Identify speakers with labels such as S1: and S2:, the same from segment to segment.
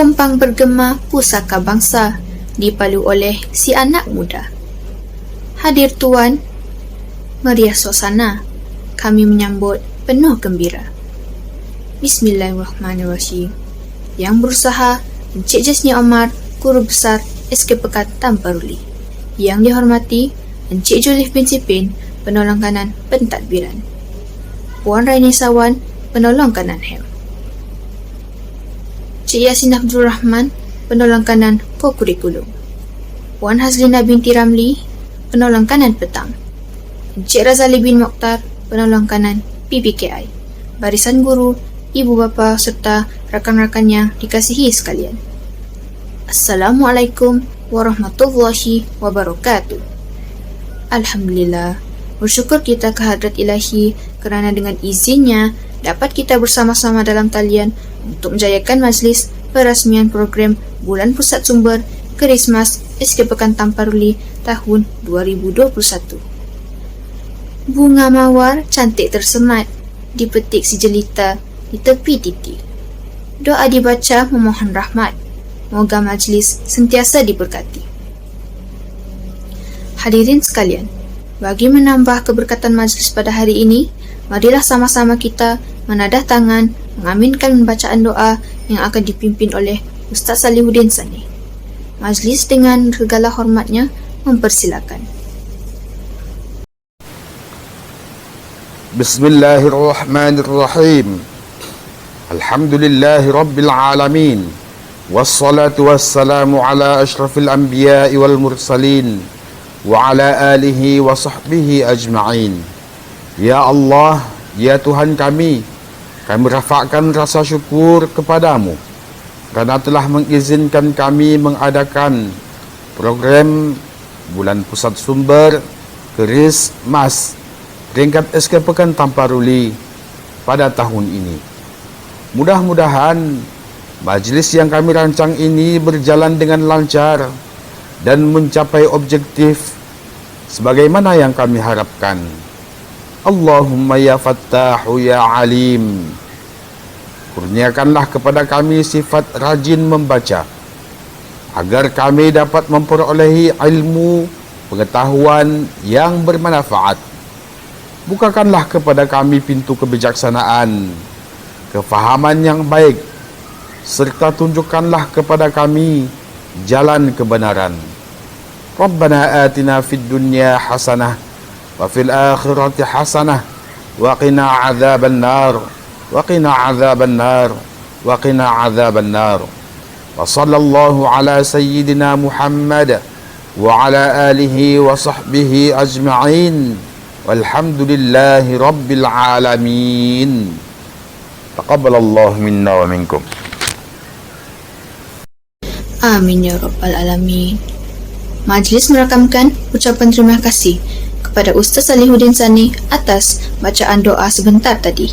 S1: Kompang bergema pusaka bangsa dipalu oleh si anak muda. Hadir tuan, meriah suasana, kami menyambut penuh gembira. Bismillahirrahmanirrahim. Yang berusaha Encik Jasni Omar, Guru Besar SK Pekat Tamparuli. Yang dihormati Encik Julif bin Sipin, Penolong Kanan Pentadbiran. Puan Raini Sawan, Penolong Kanan HEM. Cik Yasin Abdul Rahman, Penolong Kanan Kokurikulum. Puan Hazlina binti Ramli, Penolong Kanan Petang. Encik Razali bin Mokhtar, Penolong Kanan PPKI. Barisan guru, ibu bapa serta rakan-rakan yang dikasihi sekalian. Assalamualaikum warahmatullahi wabarakatuh. Alhamdulillah, bersyukur kita kehadrat ilahi kerana dengan izinnya dapat kita bersama-sama dalam talian untuk menjayakan majlis perasmian program Bulan Pusat Sumber Kerismas SK Pekan Tamparuli tahun 2021. Bunga mawar cantik tersemat dipetik si jelita di tepi titi. Doa dibaca memohon rahmat. Moga majlis sentiasa diberkati. Hadirin sekalian, bagi menambah keberkatan majlis pada hari ini, marilah sama-sama kita menadah tangan mengaminkan bacaan doa yang akan dipimpin oleh Ustaz Salihuddin Sani. Majlis dengan segala hormatnya mempersilakan.
S2: Bismillahirrahmanirrahim. Alhamdulillahi Rabbil Alamin. Wassalatu wassalamu ala ashrafil anbiya'i wal mursalin wa ala alihi wa sahbihi ajma'in. Ya Allah, ya Tuhan kami rafakkan rasa syukur kepadamu kerana telah mengizinkan kami mengadakan program Bulan Pusat Sumber Kerismas peringkat SK Pekan Tamparuli pada tahun ini. Mudah-mudahan majlis yang kami rancang ini berjalan dengan lancar dan mencapai objektif sebagaimana yang kami harapkan. Allahumma ya Fattahu ya Alim, kurniakanlah kepada kami sifat rajin membaca agar kami dapat memperolehi ilmu pengetahuan yang bermanfaat. Bukakanlah kepada kami pintu kebijaksanaan, kefahaman yang baik, serta tunjukkanlah kepada kami jalan kebenaran. Rabbana atina fid dunya hasanah wa fil akhirati hasanah wa qina adzaban nar wa qina adzaban nar wa qina adzaban nar. Wa sallallahu ala sayyidina Muhammad wa ala alihi wa sahbihi ajma'in. Walhamdulillahi rabbil alamin. Taqabbalallahu minna wa minkum.
S1: Amin ya Rabbal Alamin. Majlis merakamkan ucapan terima kasih kepada Ustaz Salihuddin Sani atas bacaan doa sebentar tadi.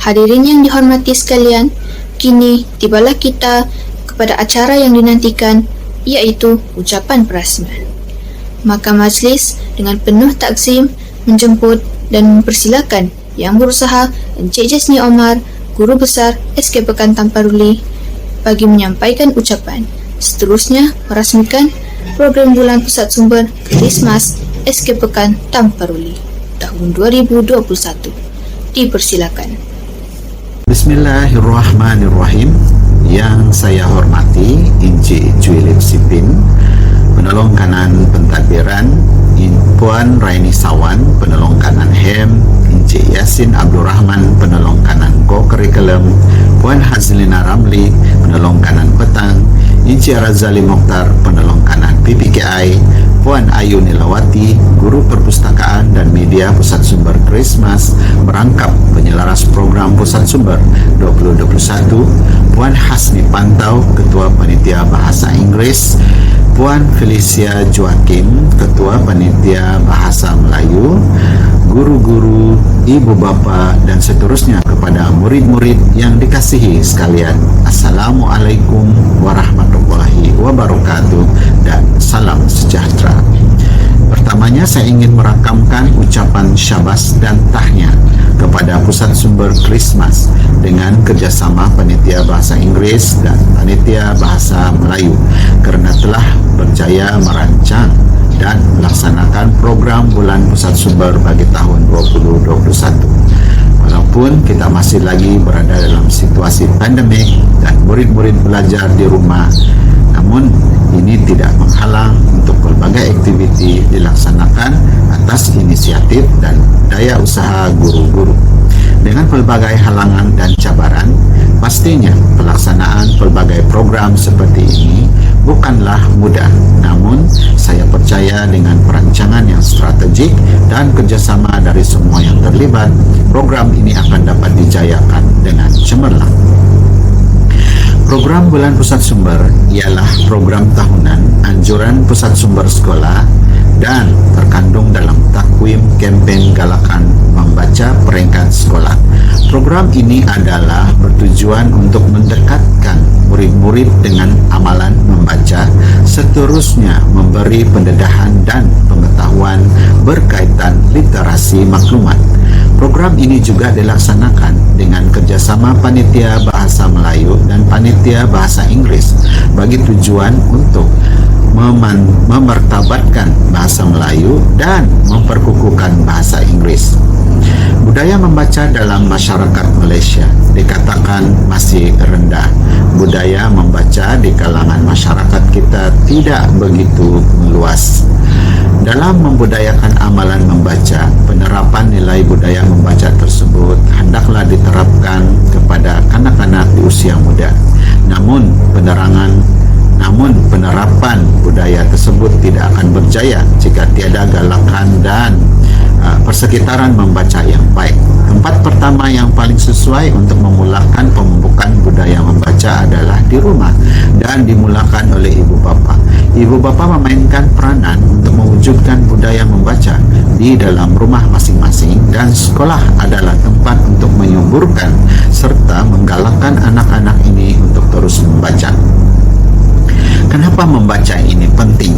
S1: Hadirin yang dihormati sekalian, kini tibalah kita kepada acara yang dinantikan, iaitu ucapan perasmian. Maka majlis dengan penuh takzim menjemput dan mempersilakan yang berusaha Encik Jasni Omar, Guru Besar SK Pekan Tamparuli, bagi menyampaikan ucapan. Seterusnya merasmikan program Bulan Pusat Sumber Kerismas SK Pekan Tamparuli tahun 2021. Dipersilakan.
S3: Bismillahirrahmanirrahim. Yang saya hormati Encik Julif Sipin, Penolong Kanan Pentadbiran, Puan Raini Sawan, Penolong Kanan HEM, Encik Yasin Abdul Rahman, Penolong Kanan Kokurikulum, Puan Hazlina Ramli, Penolong Kanan Petang, Encik Razali Mokhtar, Penolong Kanan PPKI, Puan Ayu Nilawati, Guru Perpustakaan dan Media Pusat Sumber Kerismas merangkap penyelaras program Pusat Sumber 2021, Puan Hasni Pantau, Ketua Panitia Bahasa Inggris, Puan Felicia Joakim, Ketua Panitia Bahasa Melayu, guru-guru, ibu bapa dan seterusnya kepada murid-murid yang dikasihi sekalian. Assalamualaikum warahmatullahi wabarakatuh dan salam sejahtera. Pertamanya saya ingin merakamkan ucapan syabas dan tahniah kepada Pusat Sumber Christmas dengan kerjasama Panitia Bahasa Inggris dan Panitia Bahasa Melayu kerana telah berjaya merancang dan melaksanakan program Bulan Pusat Sumber bagi tahun 2021. Walaupun kita masih lagi berada dalam situasi pandemik dan murid-murid belajar di rumah, namun ini tidak menghalang untuk berbagai aktiviti dilaksanakan atas inisiatif dan daya usaha guru-guru. Dengan pelbagai halangan dan cabaran, pastinya pelaksanaan pelbagai program seperti ini bukanlah mudah. Namun, saya percaya dengan perancangan yang strategik dan kerjasama dari semua yang terlibat, program ini akan dapat dijayakan dengan cemerlang. Program Bulan Pusat Sumber ialah program tahunan anjuran pusat sumber sekolah dan terkandung dalam takwim kempen galakan membaca peringkat sekolah. Program ini adalah bertujuan untuk mendekatkan murid-murid dengan amalan membaca, seterusnya memberi pendedahan dan pengetahuan berkaitan literasi maklumat. Program ini juga dilaksanakan dengan kerjasama Panitia Bahasa Melayu dan Panitia Bahasa Inggris bagi tujuan untuk memartabatkan bahasa Melayu dan memperkukuhkan bahasa Inggris. Budaya membaca dalam masyarakat Malaysia dikatakan masih rendah. Budaya membaca di kalangan masyarakat kita tidak begitu meluas. Dalam membudayakan amalan membaca, penerapan nilai budaya membaca tersebut hendaklah diterapkan kepada kanak-kanak di usia muda. Namun penerapan budaya tersebut tidak akan berjaya jika tiada galakan dan persekitaran membaca yang baik. Tempat pertama yang paling sesuai untuk memulakan pembukaan budaya membaca adalah di rumah dan dimulakan oleh ibu bapa. Ibu bapa memainkan peranan untuk mewujudkan budaya membaca di dalam rumah masing-masing, dan sekolah adalah tempat untuk menyuburkan serta menggalakkan anak-anak ini untuk terus membaca. Kenapa membaca ini penting?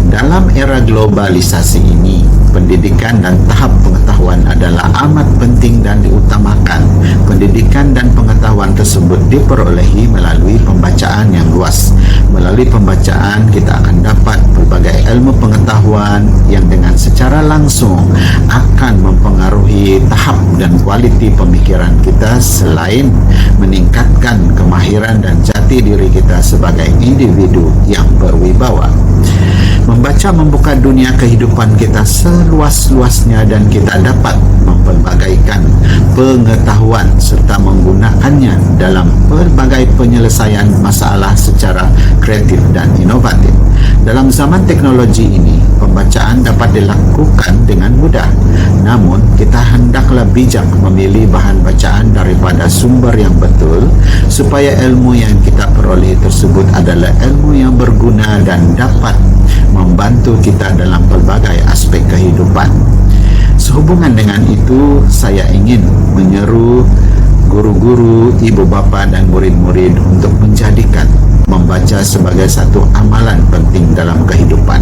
S3: Dalam era globalisasi ini, pendidikan dan tahap pengetahuan adalah amat penting dan diutamakan. Pendidikan dan pengetahuan tersebut diperolehi melalui pembacaan yang luas. Melalui pembacaan, kita akan dapat berbagai ilmu pengetahuan yang dengan secara langsung akan mempengaruhi tahap dan kualiti pemikiran kita, selain meningkatkan kemahiran dan jati diri kita sebagai individu yang berwibawa. Membaca membuka dunia kehidupan kita seluas-luasnya dan kita dapat mempelbagaikan pengetahuan serta menggunakannya dalam pelbagai penyelesaian masalah secara kreatif dan inovatif. Dalam zaman teknologi ini, pembacaan dapat dilakukan dengan mudah. Namun, kita hendaklah bijak memilih bahan bacaan daripada sumber yang betul supaya ilmu yang kita peroleh tersebut adalah ilmu yang berguna dan dapat membantu kita dalam pelbagai aspek kehidupan. Sehubungan dengan itu, saya ingin menyeru guru-guru, ibu bapa dan murid-murid untuk menjadikan membaca sebagai satu amalan penting dalam kehidupan.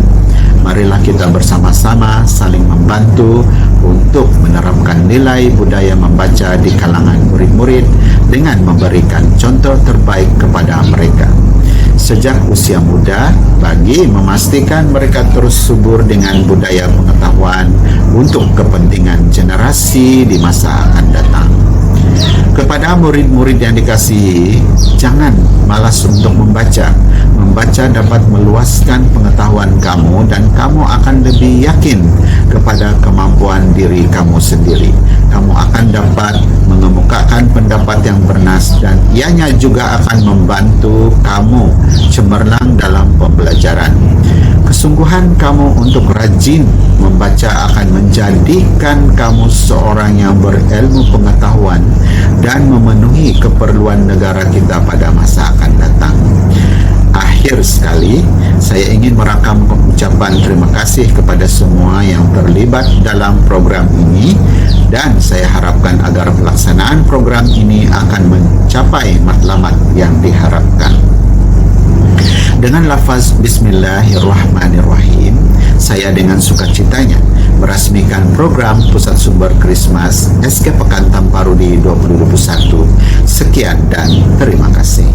S3: Marilah kita bersama-sama saling membantu untuk menerapkan nilai budaya membaca di kalangan murid-murid dengan memberikan contoh terbaik kepada mereka sejak usia muda, bagi memastikan mereka terus subur dengan budaya pengetahuan untuk kepentingan generasi di masa akan datang. Kepada murid-murid yang dikasihi, jangan malas untuk membaca. Membaca dapat meluaskan pengetahuan kamu dan kamu akan lebih yakin kepada kemampuan diri kamu sendiri. Kamu akan dapat mengemukakan pendapat yang bernas dan ianya juga akan membantu kamu cemerlang dalam pembelajaran. Kesungguhan kamu untuk rajin membaca akan menjadikan kamu seorang yang berilmu pengetahuan dan memenuhi keperluan negara kita pada masa akan datang. Akhir sekali, saya ingin merakam ucapan terima kasih kepada semua yang terlibat dalam program ini, dan saya harapkan agar pelaksanaan program ini akan mencapai matlamat yang diharapkan. Dengan lafaz Bismillahirrahmanirrahim, saya dengan sukacitanya merasmikan program Pusat Sumber Christmas SK Pekan Tamparudi 2021. Sekian dan terima kasih.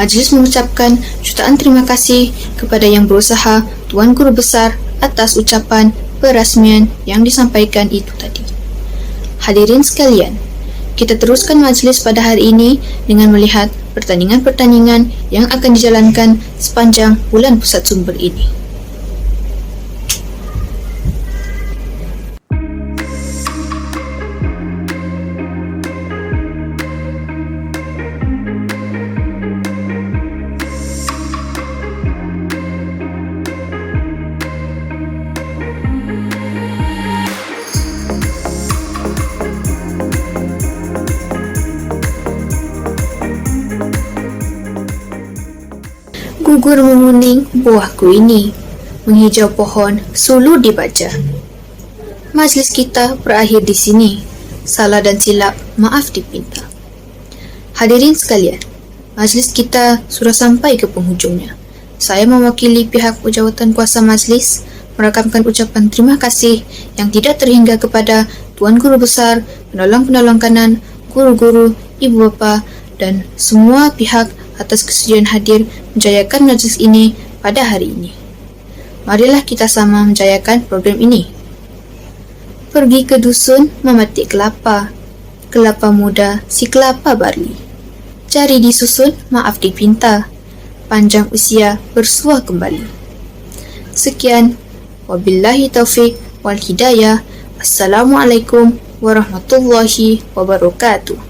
S1: Majlis mengucapkan jutaan terima kasih kepada Yang Berusaha Tuan Guru Besar atas ucapan perasmian yang disampaikan itu tadi. Hadirin sekalian, kita teruskan majlis pada hari ini dengan melihat pertandingan-pertandingan yang akan dijalankan sepanjang bulan Pusat Sumber ini. Gugur menguning buahku ini, menghijau pohon sulu dibaca. Majlis kita berakhir di sini. Salah dan silap, maaf dipinta. Hadirin sekalian, majlis kita sudah sampai ke penghujungnya. Saya mewakili pihak jawatan kuasa majlis merakamkan ucapan terima kasih yang tidak terhingga kepada Tuan Guru Besar, penolong-penolong kanan, guru-guru, ibu bapa dan semua pihak atas kesediaan hadir menjayakan majlis ini pada hari ini. Marilah kita sama menjayakan program ini. Pergi ke dusun memetik kelapa, kelapa muda si kelapa barli. Cari disusun, maaf dipinta, panjang usia bersuah kembali. Sekian, wabillahi taufik wal hidayah. Assalamualaikum warahmatullahi wabarakatuh.